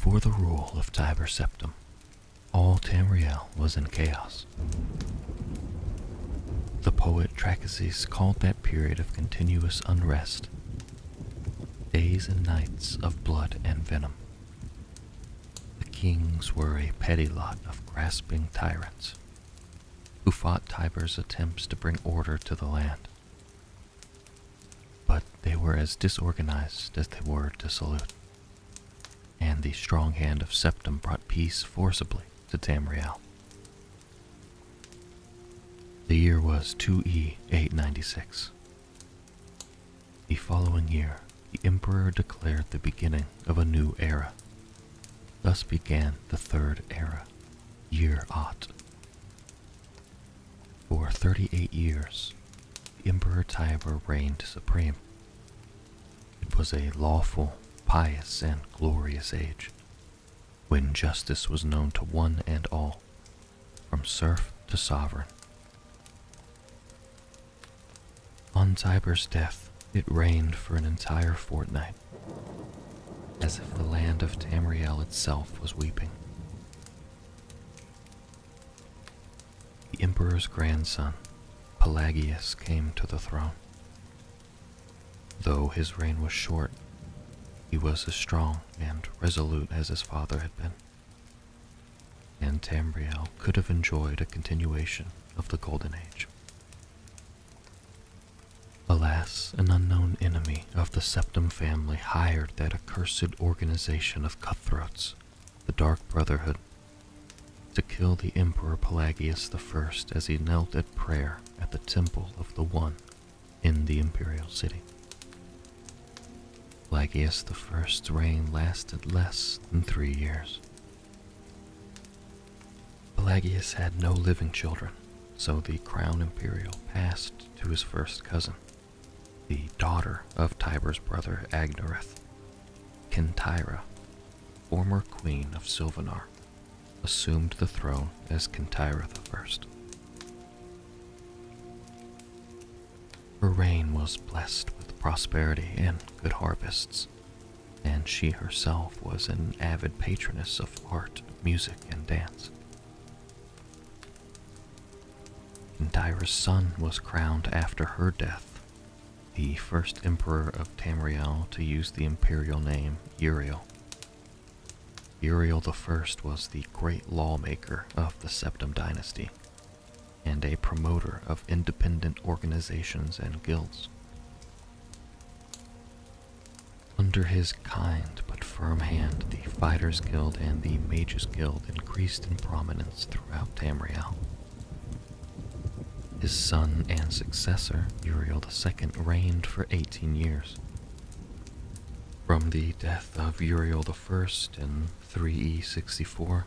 Before the rule of Tiber Septim, all Tamriel was in chaos. The poet Pelagius called that period of continuous unrest days and nights of blood and venom. The kings were a petty lot of grasping tyrants who fought Tiber's attempts to bring order to the land. But they were as disorganized as they were dissolute, and the strong hand of Septim brought peace forcibly to Tamriel. The year was 2E 896. The following year, the emperor declared the beginning of a new era. Thus began the third era, Year Ot. For 38 years, the Emperor Tiber reigned supreme. It was a lawful, pious, and glorious age, when justice was known to one and all, from serf to sovereign. On Tiber's death, it reigned for an entire fortnight, as if the land of Tamriel itself was weeping. The emperor's grandson, Pelagius, came to the throne. Though his reign was short, he was as strong and resolute as his father had been, and Tamriel could have enjoyed a continuation of the Golden Age. Alas, an unknown enemy of the Septim family hired that accursed organization of cutthroats, the Dark Brotherhood, to kill the Emperor Pelagius I as he knelt at prayer at the Temple of the One in the imperial city. Pelagius I's reign lasted less than 3 years. Pelagius had no living children, so the crown imperial passed to his first cousin, the daughter of Tiber's brother Agnereth. Katariah, former queen of Silvanar, assumed the throne as Katariah I. Her reign was blessed with prosperity and good harvests, and she herself was an avid patroness of art, music, and dance. Katariah's son was crowned after her death, the first emperor of Tamriel to use the imperial name Uriel. Uriel I was the great lawmaker of the Septim dynasty, and a promoter of independent organizations and guilds. Under his kind but firm hand, the Fighters Guild and the Mages Guild increased in prominence throughout Tamriel. His son and successor, Uriel II, reigned for 18 years. From the death of Uriel I in 3E64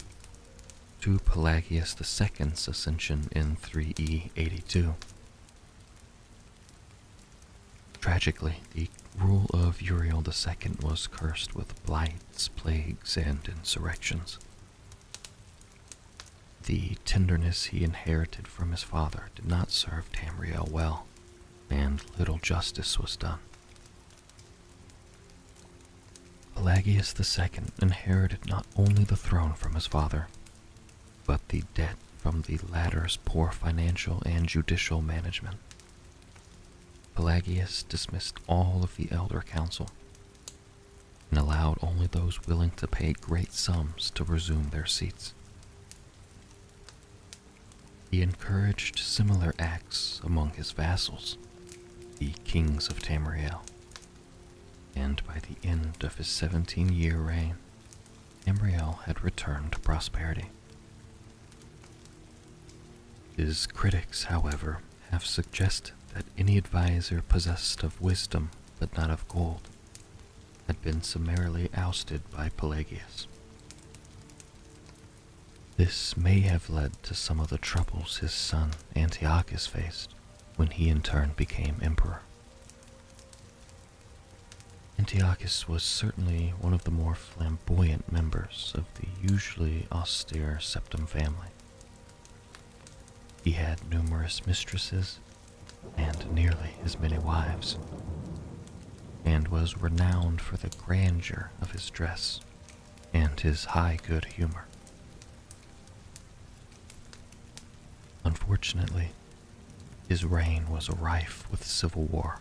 to Pelagius II's ascension in 3E82. Tragically, the rule of Uriel II was cursed with blights, plagues, and insurrections. The tenderness he inherited from his father did not serve Tamriel well, and little justice was done. Pelagius II inherited not only the throne from his father, but the debt from the latter's poor financial and judicial management. Pelagius dismissed all of the elder council and allowed only those willing to pay great sums to resume their seats. He encouraged similar acts among his vassals, the kings of Tamriel, and by the end of his 17-year reign, Tamriel had returned to prosperity. His critics, however, have suggested that any advisor possessed of wisdom but not of gold had been summarily ousted by Pelagius. This may have led to some of the troubles his son Antiochus faced when he in turn became emperor. Antiochus was certainly one of the more flamboyant members of the usually austere Septim family. He had numerous mistresses and nearly as many wives, and was renowned for the grandeur of his dress and his high good humor. Unfortunately, his reign was rife with civil war,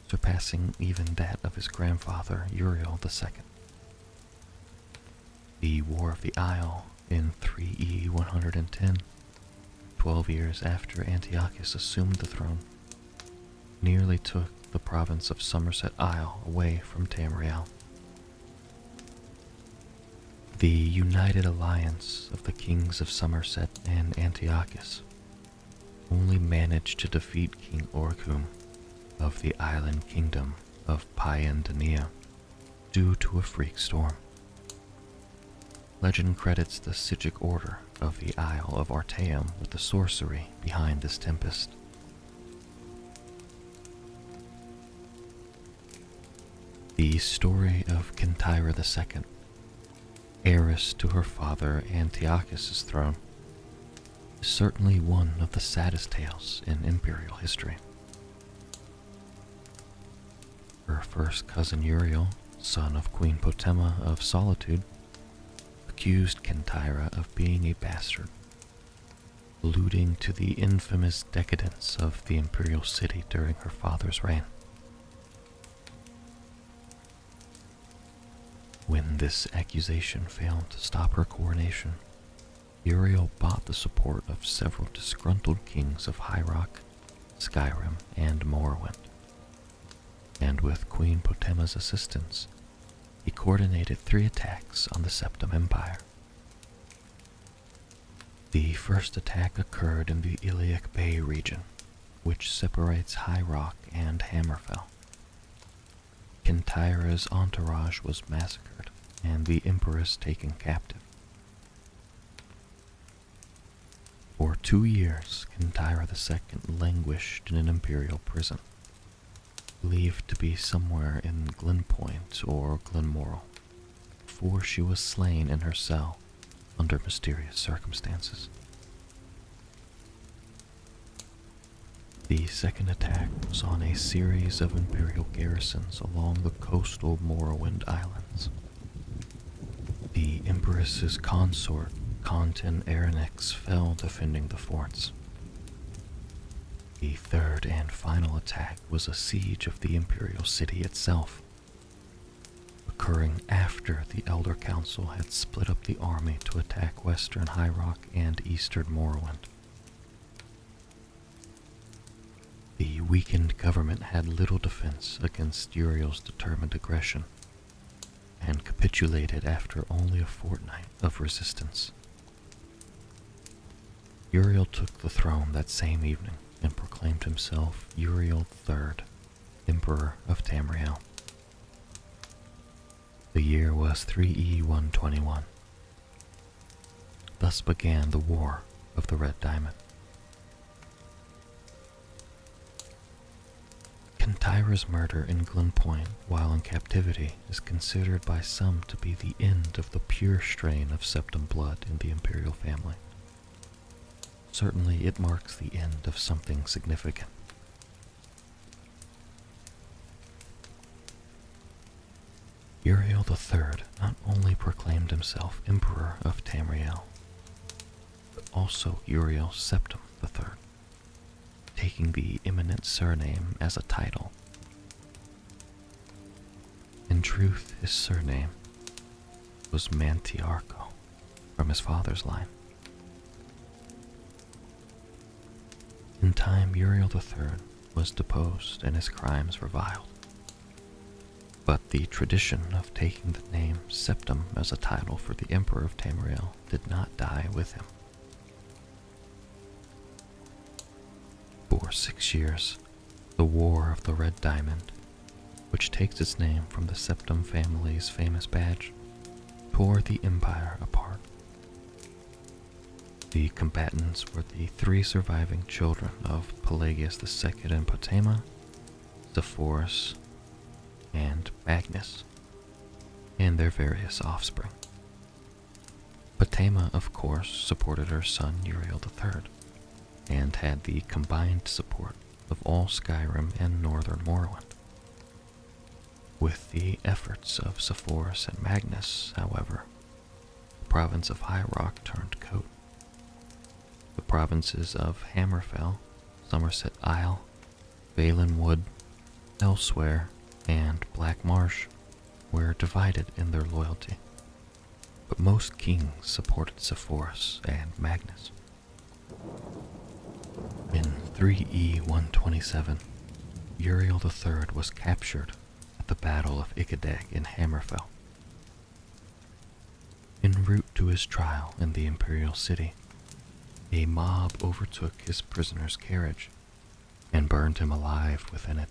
surpassing even that of his grandfather Uriel II. The War of the Isle in 3E 110, 12 years after Antiochus assumed the throne, nearly took the province of Somerset Isle away from Tamriel. The united alliance of the kings of Somerset and Antiochus only managed to defeat King Orcum of the island kingdom of Paiandania due to a freak storm. Legend credits the Sigic order of the Isle of Artaeum with the sorcery behind this tempest. The story of Katariah II, heiress to her father Antiochus' throne, is certainly one of the saddest tales in imperial history. Her first cousin Uriel, son of Queen Potema of Solitude, accused Katariah of being a bastard, alluding to the infamous decadence of the imperial city during her father's reign. When this accusation failed to stop her coronation, Uriel bought the support of several disgruntled kings of High Rock, Skyrim, and Morrowind, and with Queen Potema's assistance, he coordinated 3 attacks on the Septim Empire. The first attack occurred in the Iliac Bay region, which separates High Rock and Hammerfell. Katariah's entourage was massacred and the Empress taken captive. For 2 years, Katariah II languished in an imperial prison, believed to be somewhere in Glenpoint or Glenmorrel, before she was slain in her cell under mysterious circumstances. The second attack was on a series of imperial garrisons along the coastal Morrowind Islands. The Empress's consort, Conten Aranix, fell defending the forts. The third and final attack was a siege of the imperial city itself, occurring after the Elder Council had split up the army to attack western High Rock and eastern Morrowind. The weakened government had little defense against Uriel's determined aggression, and capitulated after only a fortnight of resistance. Uriel took the throne that same evening and proclaimed himself Uriel III, Emperor of Tamriel. The year was 3E 121. Thus began the War of the Red Diamond. Katariah's murder in Glenpoint while in captivity is considered by some to be the end of the pure strain of Septim blood in the imperial family. Certainly it marks the end of something significant. Uriel III not only proclaimed himself Emperor of Tamriel, but also Uriel VII III, taking the eminent surname as a title. In truth, his surname was Mantiarco, from his father's line. In time, Uriel III was deposed and his crimes reviled, but the tradition of taking the name Septim as a title for the Emperor of Tamriel did not die with him. For 6 years, the War of the Red Diamond, which takes its name from the Septim family's famous badge, tore the empire apart. The combatants were the 3 surviving children of Pelagius II and Potema, Zephorus, and Magnus, and their various offspring. Potema, of course, supported her son Uriel III, and had the combined support of all Skyrim and northern Morrowind. With the efforts of Sepphoris and Magnus, however, the province of High Rock turned coat. The provinces of Hammerfell, Somerset Isle, Valen Wood, Elsewhere, and Black Marsh were divided in their loyalty, but most kings supported Sepphoris and Magnus. In 3E 127, Uriel III was captured at the Battle of Ikadeg in Hammerfell. En route to his trial in the imperial city, a mob overtook his prisoner's carriage and burned him alive within it.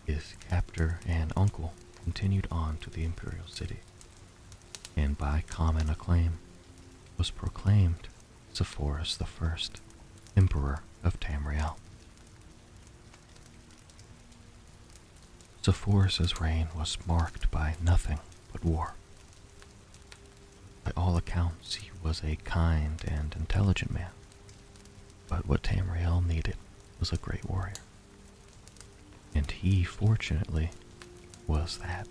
His captor and uncle continued on to the imperial city, and by common acclaim was proclaimed Sepphoris I, Emperor of Tamriel. Sepphoris' reign was marked by nothing but war. By all accounts, he was a kind and intelligent man, but what Tamriel needed was a great warrior. And he, fortunately, was that.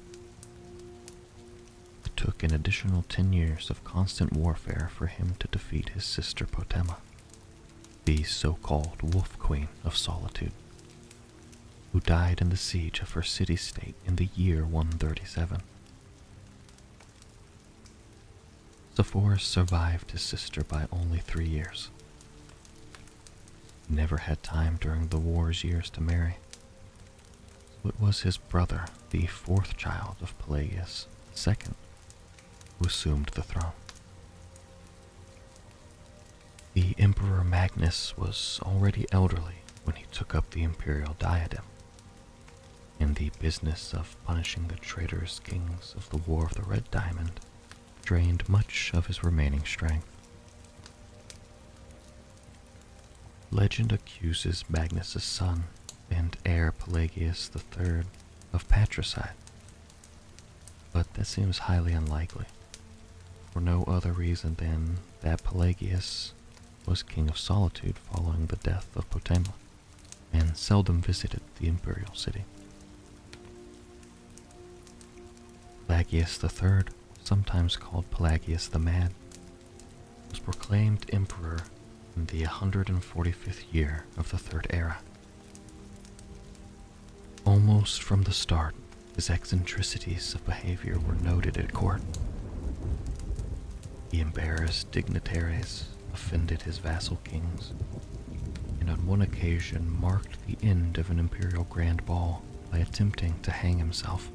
It took an additional 10 years of constant warfare for him to defeat his sister Potema, the so-called Wolf Queen of Solitude, who died in the siege of her city-state in the year 137. Sepphoris survived his sister by only 3 years. He never had time during the war's years to marry. So it was his brother, the fourth child of Pelagius II, who assumed the throne. The Emperor Magnus was already elderly when he took up the imperial diadem, and the business of punishing the traitorous kings of the War of the Red Diamond drained much of his remaining strength. Legend accuses Magnus' son and heir Pelagius III of patricide, but that seems highly unlikely, for no other reason than that Pelagius was king of Solitude following the death of Potema, and seldom visited the imperial city. Pelagius III, sometimes called Pelagius the Mad, was proclaimed emperor in the 145th year of the Third Era. Almost from the start, his eccentricities of behavior were noted at court. He embarrassed dignitaries, offended his vassal kings, and on one occasion marked the end of an imperial grand ball by attempting to hang himself.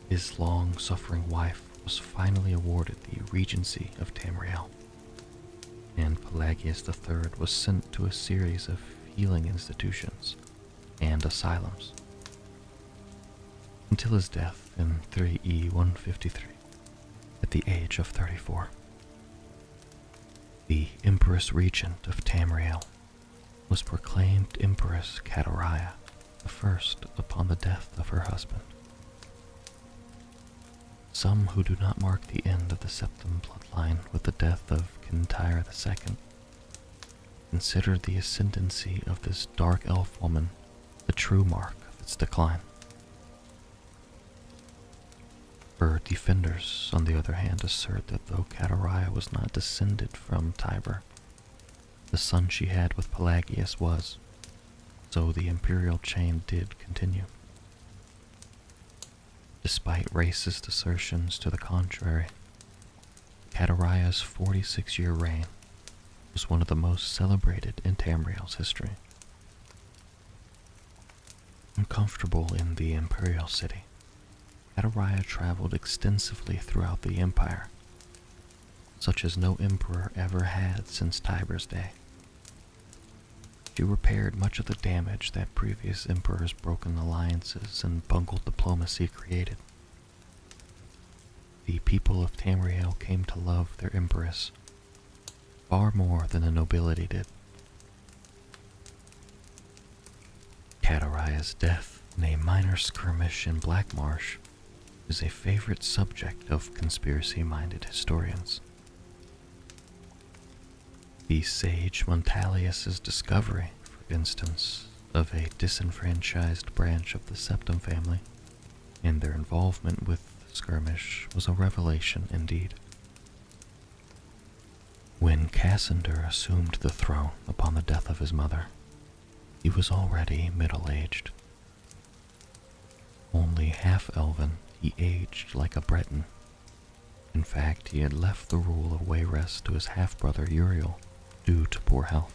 His long-suffering wife was finally awarded the regency of Tamriel, and Pelagius III was sent to a series of healing institutions and asylums, until his death in 3E 153 at the age of 34. The Empress Regent of Tamriel was proclaimed Empress Katariah I upon the death of her husband. Some who do not mark the end of the Septim bloodline with the death of Katariah II consider the ascendancy of this dark elf woman the true mark of its decline. Her defenders, on the other hand, assert that though Katariah was not descended from Tiber, the son she had with Pelagius was, so the imperial chain did continue. Despite racist assertions to the contrary, Katariah's 46-year reign was one of the most celebrated in Tamriel's history. Uncomfortable in the imperial city, Katariah traveled extensively throughout the empire, such as no emperor ever had since Tiber's day. She repaired much of the damage that previous emperors' broken alliances and bungled diplomacy created. The people of Tamriel came to love their empress far more than the nobility did. Katariah's death in a minor skirmish in Black Marsh is a favorite subject of conspiracy-minded historians. The sage Montalius's discovery, for instance, of a disenfranchised branch of the Septim family, and their involvement with the skirmish was a revelation indeed. When Cassander assumed the throne upon the death of his mother, he was already middle-aged. Only half-elven, he aged like a Breton. In fact, he had left the rule of Wayrest to his half-brother Uriel due to poor health.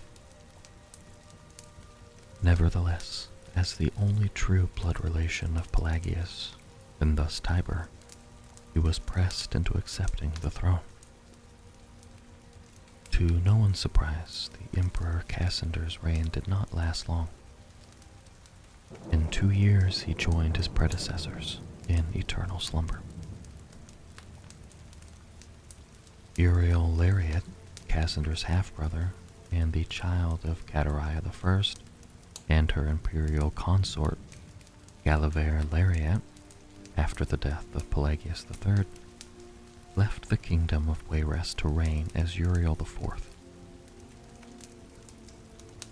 Nevertheless, as the only true blood relation of Pelagius, and thus Tiber, he was pressed into accepting the throne. To no one's surprise, the Emperor Cassander's reign did not last long. In 2 years, he joined his predecessors in eternal slumber. Uriel VII, Cassander's half-brother, and the child of Katariah I, and her imperial consort, Uriel VII, after the death of Pelagius III, left the kingdom of Wayrest to reign as Uriel IV.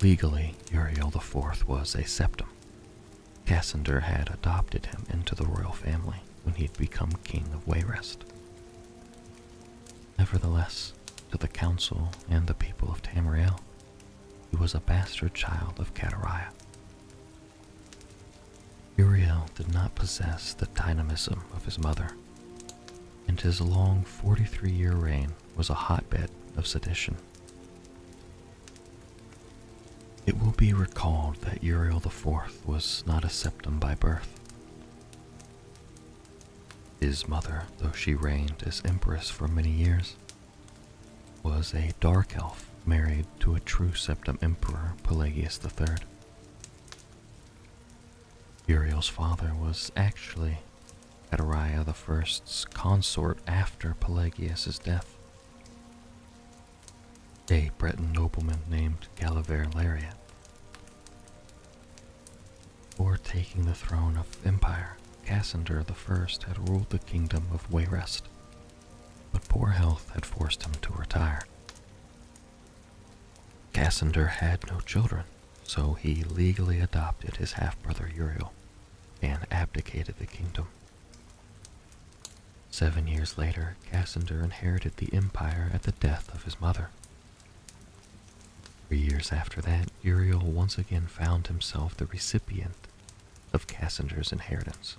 Legally, Uriel IV was a septim. Cassander had adopted him into the royal family when he had become king of Wayrest. Nevertheless, to the council and the people of Tamriel, he was a bastard child of Katariah. Uriel did not possess the dynamism of his mother, and his long 43-year reign was a hotbed of sedition. It will be recalled that Uriel IV was not a septim by birth. His mother, though she reigned as empress for many years, was a dark elf married to a true septim emperor, Pelagius III. Uriel's father was actually Katariah I's consort after Pelagius' death, a Breton nobleman named Uriel VII. Before taking the throne of Empire, Cassander I had ruled the kingdom of Wayrest, but poor health had forced him to retire. Cassander had no children, so he legally adopted his half-brother Uriel and abdicated the kingdom. 7 years later, Cassander inherited the empire at the death of his mother. 3 years after that, Uriel once again found himself the recipient of Cassander's inheritance.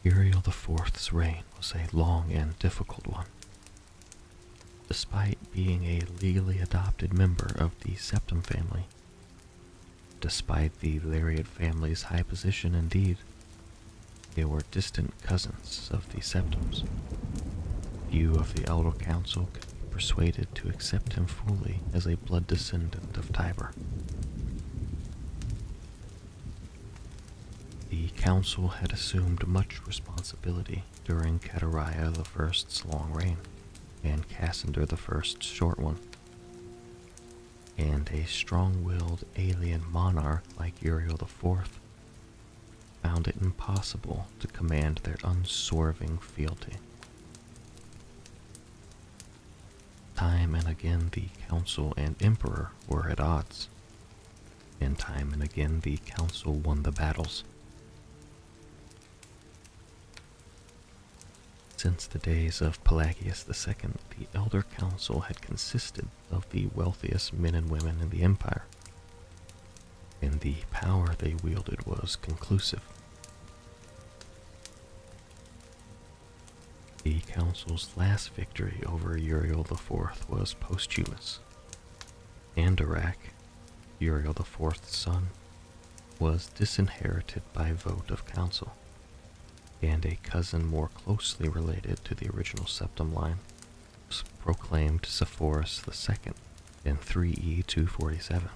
Uriel IV's reign was a long and difficult one. Despite being a legally adopted member of the Septim family, despite the Lariat family's high position indeed, they were distant cousins of the Septims. Few of the Elder Council could be persuaded to accept him fully as a blood descendant of Tiber. The council had assumed much responsibility during Katariah I's long reign and Cassander I's short one, and a strong-willed alien monarch like Uriel IV found it impossible to command their unswerving fealty. Time and again the council and emperor were at odds, and time and again the council won the battles. Since the days of Pelagius II, the Elder Council had consisted of the wealthiest men and women in the empire, and the power they wielded was conclusive. The council's last victory over Uriel IV was posthumous. Andorak, Uriel IV's son, was disinherited by vote of council, and a cousin more closely related to the original septim line was proclaimed Sepphoris II in 3E 247.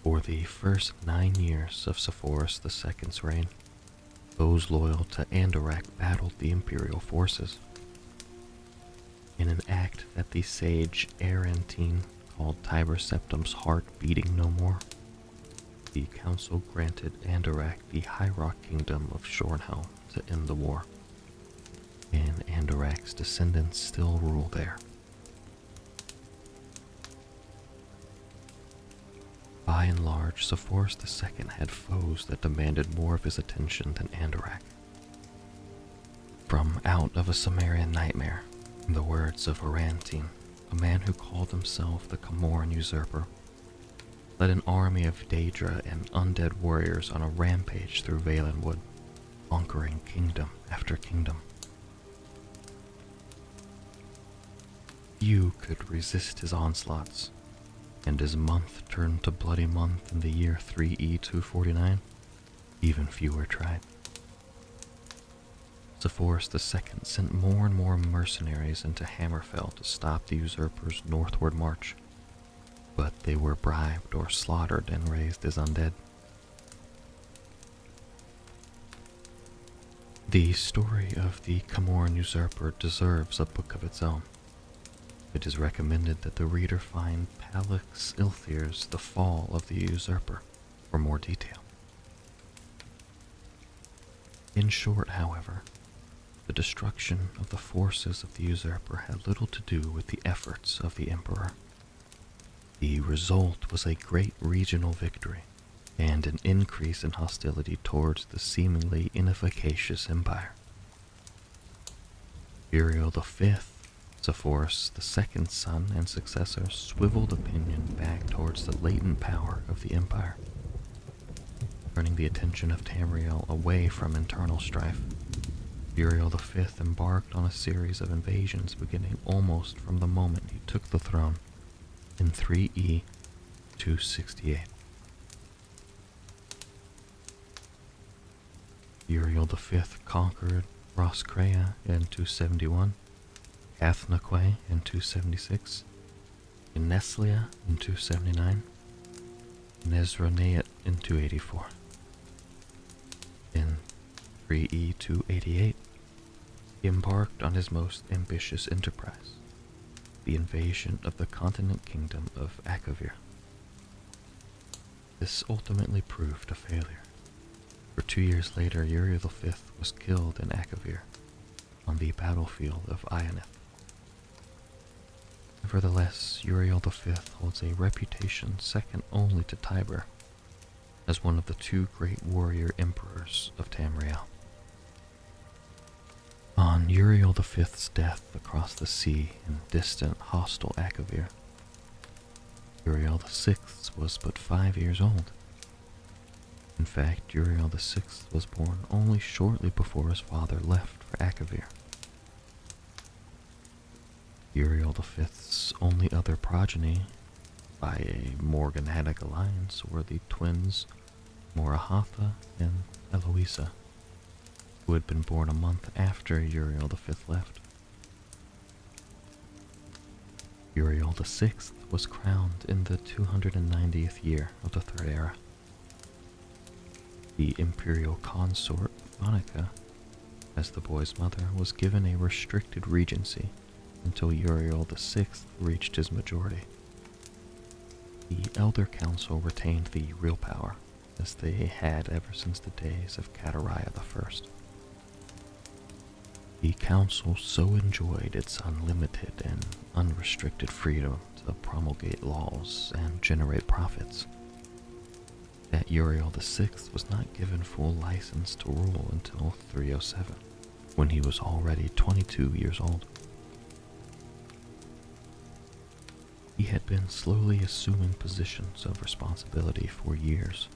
For the first 9 years of Sepphoris II's reign, those loyal to Andorak battled the imperial forces. In an act that the sage Arantine called Tiber Septim's heart beating no more, the council granted Andorak the High Rock Kingdom of Shornhelm to end the war. and Andorak's descendants still rule there. By and large, Sepphoris II had foes that demanded more of his attention than Andorak. From Out of a Sumerian Nightmare, in the words of Arantine, a man who called himself the Camoran Usurper, led an army of Daedra and undead warriors on a rampage through Valenwood, conquering kingdom after kingdom. Few could resist his onslaughts, and his month turned to bloody month in the year 3E249, even fewer tried. Sepphoris II sent more and more mercenaries into Hammerfell to stop the usurper's northward march, but they were bribed or slaughtered and raised as undead. The story of the Camoran usurper deserves a book of its own. It is recommended that the reader find Pelagius IV's The Fall of the Usurper for more detail. In short, however, the destruction of the forces of the usurper had little to do with the efforts of the emperor. The result was a great regional victory and an increase in hostility towards the seemingly inefficacious empire. Uriel V, Sepphoris II's son and successor, swiveled opinion back towards the latent power of the empire, turning the attention of Tamriel away from internal strife. Uriel V embarked on a series of invasions beginning almost from the moment he took the throne in 3E 268. Uriel V conquered Roscrea in 271, Athnaque in 276, Ineslia in 279, and Ezroneat in 284. In 3E 288, he embarked on his most ambitious enterprise, the invasion of the continent kingdom of Akavir. This ultimately proved a failure, for 2 years later Uriel V was killed in Akavir on the battlefield of Ionith. Nevertheless, Uriel V holds a reputation second only to Tiber as one of the two great warrior emperors of Tamriel. On Uriel V's death across the sea in distant, hostile Akavir, Uriel VI was but 5 years old. In fact, Uriel VI was born only shortly before his father left for Akavir. Uriel V's only other progeny, by a morganatic alliance, were the twins Morihatha and Eloisa, who had been born a month after Uriel V left. Uriel VI was crowned in the 290th year of the Third Era. The imperial consort, Monica, as the boy's mother, was given a restricted regency until Uriel VI reached his majority. The Elder Council retained the real power, as they had ever since the days of Katariah I. The council so enjoyed its unlimited and unrestricted freedom to promulgate laws and generate profits that Uriel VI was not given full license to rule until 307, when he was already 22 years old. He had been slowly assuming positions of responsibility for years,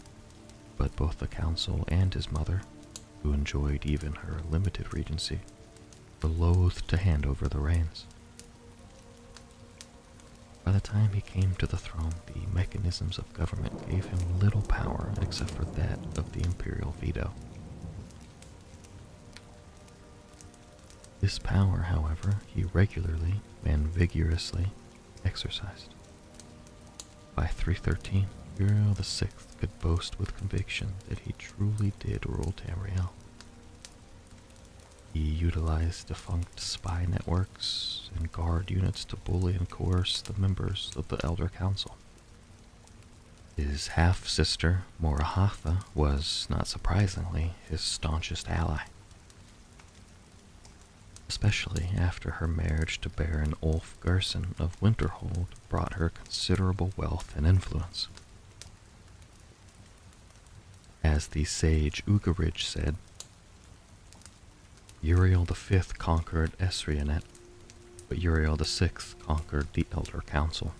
but both the council and his mother, who enjoyed even her limited regency, were loath to hand over the reins. By the time he came to the throne, the mechanisms of government gave him little power except for that of the imperial veto. This power, however, he regularly and vigorously exercised. By 313, Uriel VI could boast with conviction that he truly did rule Tamriel. He utilized defunct spy networks and guard units to bully and coerce the members of the Elder Council. His half-sister, Morihatha, was, not surprisingly, his staunchest ally. especially after her marriage to Baron Ulf Gerson of Winterhold brought her considerable wealth and influence. As the sage Ugaridge said, Uriel V conquered Esrionet, but Uriel VI conquered the Elder Council.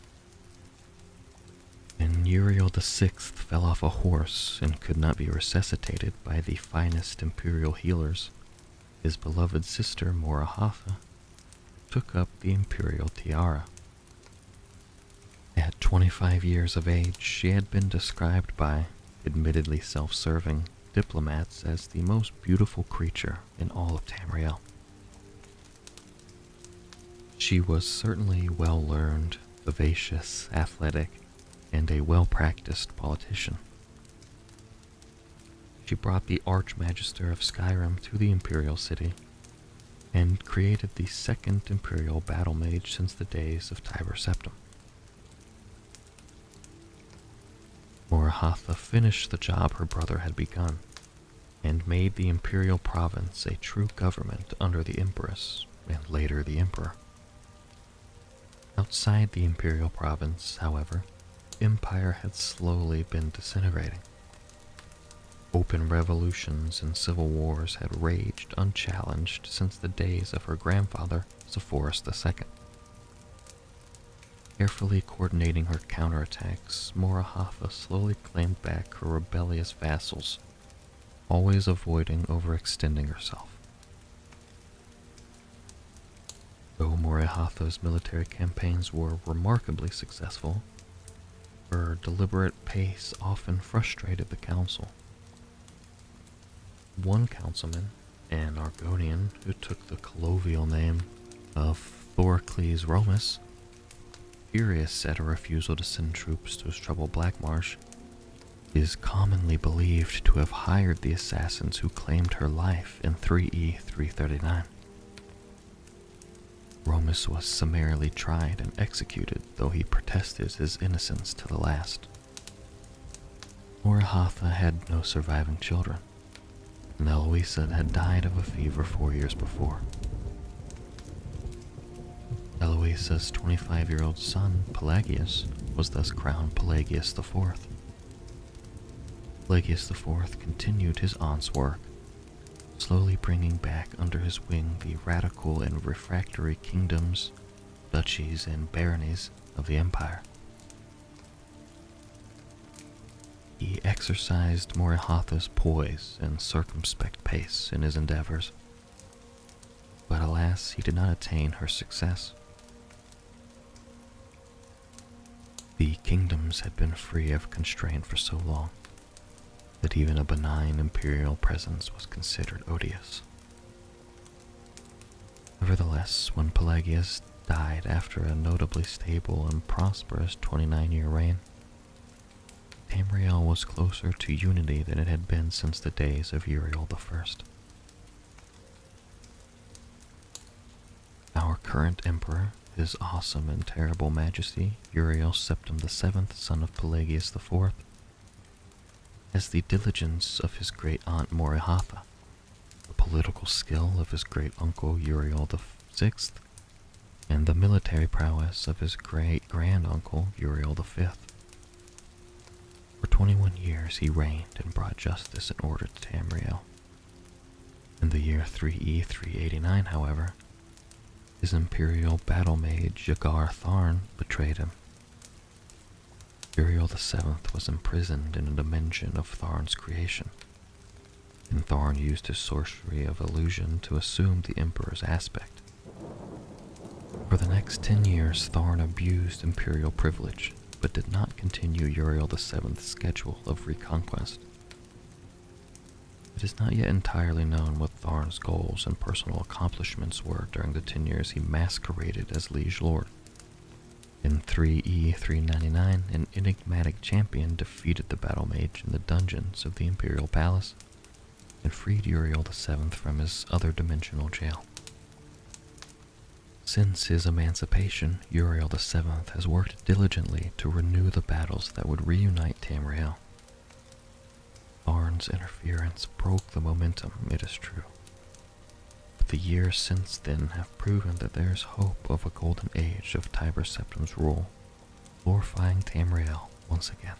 When Uriel VI fell off a horse and could not be resuscitated by the finest imperial healers, his beloved sister Morihatha took up the imperial tiara. At 25 years of age, she had been described by admittedly self-serving diplomats as the most beautiful creature in all of Tamriel. She was certainly well-learned, vivacious, athletic, and a well-practiced politician. She brought the Archmagister of Skyrim to the Imperial City and created the second Imperial Battle Mage since the days of Tiber Septim. Morihatha finished the job her brother had begun and made the Imperial Province a true government under the Empress and later the Emperor. Outside the Imperial Province, however, the Empire had slowly been disintegrating. Open revolutions and civil wars had raged unchallenged since the days of her grandfather, Sepphoris II. Carefully coordinating her counterattacks, Morihatha slowly claimed back her rebellious vassals, always avoiding overextending herself. Though Morihatha's military campaigns were remarkably successful, her deliberate pace often frustrated the council. One councilman, an Argonian who took the colloquial name of Thorocles Romus, furious at her refusal to send troops to his troubled Blackmarsh, is commonly believed to have hired the assassins who claimed her life in 3E 339. Romus was summarily tried and executed, though he protested his innocence to the last. Morihatha had no surviving children, and Eloisa had died of a fever 4 years before. Eloisa's 25-year-old son, Pelagius, was thus crowned Pelagius IV. Pelagius IV continued his aunt's work, slowly bringing back under his wing the radical and refractory kingdoms, duchies, and baronies of the empire. He exercised Morihatha's poise and circumspect pace in his endeavors, but alas, he did not attain her success. The kingdoms had been free of constraint for so long that even a benign imperial presence was considered odious. Nevertheless, when Pelagius died after a notably stable and prosperous 29-year reign, Tamriel was closer to unity than it had been since the days of Uriel I. Our current emperor, His Awesome and Terrible Majesty Uriel VII, son of Pelagius IV, has the diligence of his great-aunt Morihatha, the political skill of his great-uncle Uriel VI, and the military prowess of his great-grand-uncle Uriel V. For 21 years he reigned and brought justice and order to Tamriel. In the year 3E 389, however, his imperial battle mage Yagar Tharn betrayed him. Uriel VII was imprisoned in a dimension of Tharn's creation, and Tharn used his sorcery of illusion to assume the Emperor's aspect. For the next 10 years, Tharn abused imperial privilege, but did not continue Uriel VII's schedule of reconquest. It is not yet entirely known what Tharn's goals and personal accomplishments were during the 10 years he masqueraded as Liege Lord. In 3E 399, an enigmatic champion defeated the battle mage in the dungeons of the Imperial Palace and freed Uriel VII from his other dimensional jail. Since his emancipation, Uriel VII has worked diligently to renew the battles that would reunite Tamriel. Tharn's interference broke the momentum, it is true, but The years since then have proven that there is hope of a golden age of Tiber Septim's rule, glorifying Tamriel once again.